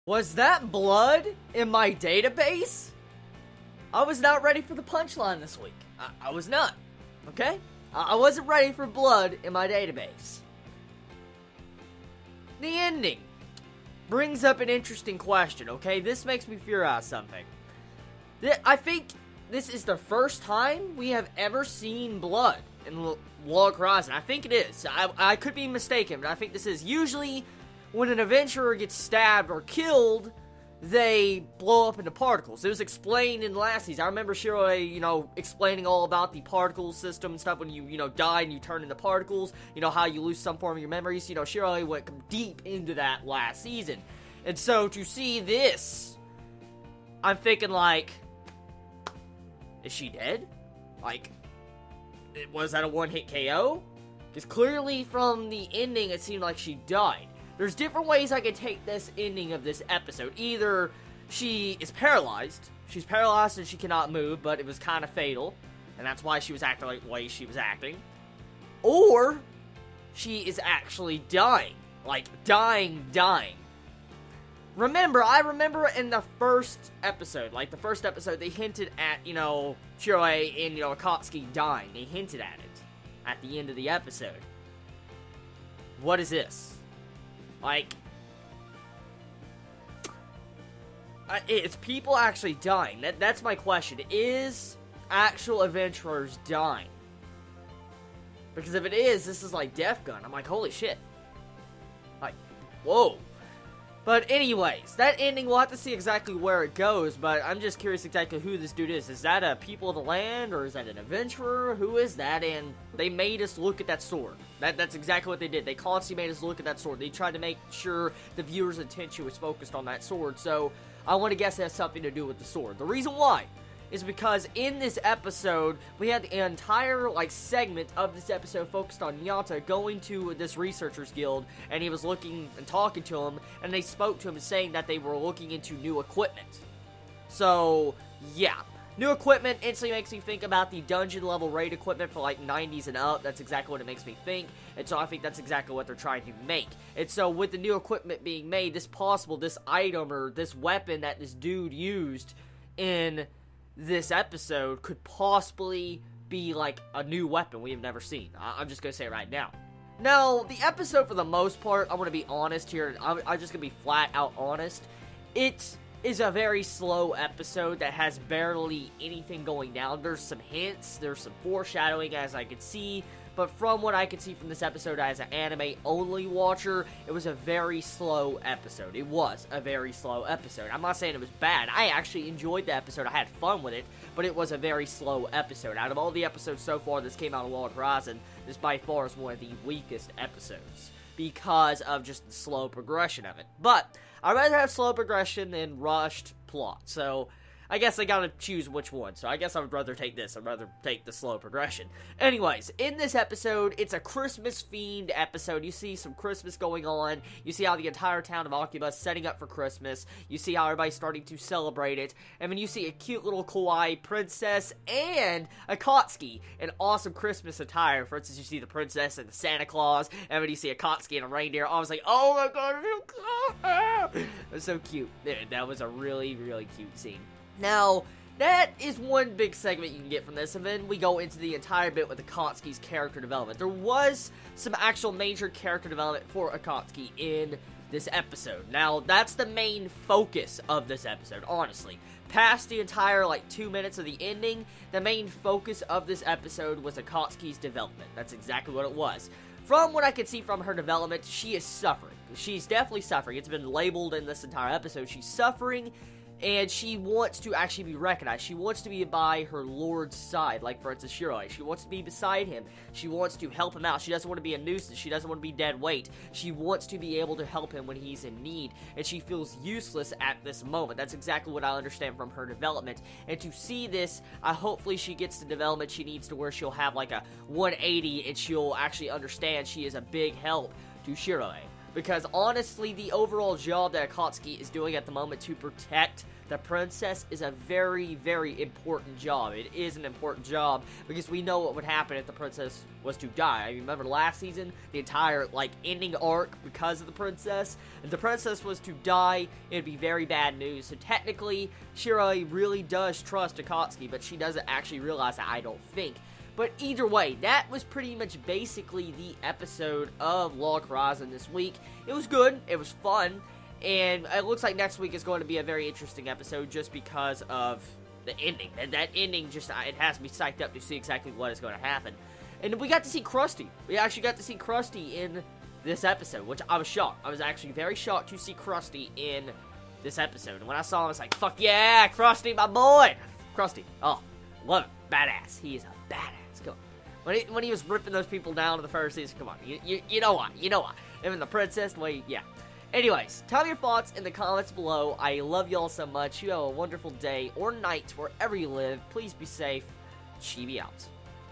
Was that blood in my database? I was not ready for the punchline this week. I was not. Okay? I wasn't ready for blood in my database. The ending brings up an interesting question, okay? This makes me fear out something. I think this is the first time we have ever seen blood in Log Horizon. I think it is. I could be mistaken, but I think this is. Usually, when an adventurer gets stabbed or killed, they blow up into particles. It was explained in the last season. I remember Shiroi, explaining all about the particle system and stuff when you die and you turn into particles. How you lose some form of your memories. Shiroi went deep into that last season. And so, to see this, I'm thinking, is she dead? Was that a one-hit KO? Because clearly from the ending, it seemed like she died. There's different ways I could take this ending of this episode. Either she is paralyzed. She's paralyzed and she cannot move, but it was kind of fatal. And that's why she was acting like the way she was acting. Or she is actually dying. Dying. I remember in the first episode, they hinted at, Shiroi and, Akatsuki dying. They hinted at it at the end of the episode. What is this? It's people actually dying. That's my question. Is actual adventurers dying? Because if it is, this is like Death Gun. I'm like, holy shit. Whoa. But anyways, that ending, we'll have to see exactly where it goes, but I'm just curious exactly who this dude is. Is that a people of the land, or is that an adventurer? Who is that? And they made us look at that sword. That's exactly what they did. They constantly made us look at that sword. They tried to make sure the viewer's attention was focused on that sword, so I want to guess it has something to do with the sword. The reason why is because in this episode, we had the entire, segment of this episode focused on Nyata going to this researcher's guild, and he was looking and talking to him, and they spoke to him saying that they were looking into new equipment. So, yeah. New equipment instantly makes me think about the dungeon level raid equipment for 90s and up. That's exactly what it makes me think. And so I think that's exactly what they're trying to make. And so with the new equipment being made, this item or this weapon that this dude used in this episode could possibly be a new weapon we have never seen. I'm just gonna say it right now. Now, the episode for the most part, I'm gonna be honest here, I'm just gonna be flat out honest. It is a very slow episode that has barely anything going down. There's some hints, there's some foreshadowing as I could see, but from what I could see from this episode as an anime-only watcher, it was a very slow episode. It was a very slow episode. I'm not saying it was bad. I actually enjoyed the episode. I had fun with it, but it was a very slow episode. Out of all the episodes so far this came out of Log Horizon, this by far is one of the weakest episodes because of just the slow progression of it. But I'd rather have slow progression than rushed plot, so I guess I gotta choose which one, so I guess I would rather take this. I'd rather take the slow progression. Anyways, in this episode, it's a Christmas-themed episode. You see some Christmas going on. You see how the entire town of Akiba is setting up for Christmas. You see how everybody's starting to celebrate it. And then you see a cute little kawaii princess and Akatsuki in awesome Christmas attire. For instance, you see the princess and the Santa Claus, and then you see Akatsuki and a reindeer. I was like, oh my god, it was so cute. That was a really, really cute scene. Now, that is one big segment you can get from this, and then we go into the entire bit with Akatsuki's character development. There was some actual major character development for Akatsuki in this episode. Now, that's the main focus of this episode, honestly. Past the entire, 2 minutes of the ending, the main focus of this episode was Akatsuki's development. That's exactly what it was. From what I could see from her development, she is suffering. She's definitely suffering. It's been labeled in this entire episode. She's suffering, and she wants to actually be recognized. She wants to be by her lord's side, like, for instance, Shiroi. She wants to be beside him. She wants to help him out. She doesn't want to be a nuisance. She doesn't want to be dead weight. She wants to be able to help him when he's in need, and she feels useless at this moment. That's exactly what I understand from her development. And to see this, hopefully she gets the development she needs to where she'll have, a 180, and she'll actually understand she is a big help to Shiroi. because honestly, the overall job that Akatsuki is doing at the moment to protect the princess is a very, very important job. It is an important job because we know what would happen if the princess was to die. I remember last season, the entire, like, ending arc because of the princess. If the princess was to die, it'd be very bad news. So technically, Shirai really does trust Akatsuki, but she doesn't actually realize that, I don't think. But either way, that was pretty much basically the episode of Log Horizon this week. It was good. It was fun. And it looks like next week is going to be a very interesting episode just because of the ending. And that ending just, it has me psyched up to see exactly what is going to happen. And we got to see Krusty. We actually got to see Krusty in this episode, which I was shocked. I was actually very shocked to see Krusty in this episode. And when I saw him, I was like, fuck yeah, Krusty, my boy. Krusty. Oh, love him. Badass. He is a badass. Come on. When he was ripping those people down in the first season, come on. You know why. You know why. Even the princess, well, yeah. Anyways, tell me your thoughts in the comments below. I love y'all so much. You have a wonderful day or night wherever you live. Please be safe. Chibi out.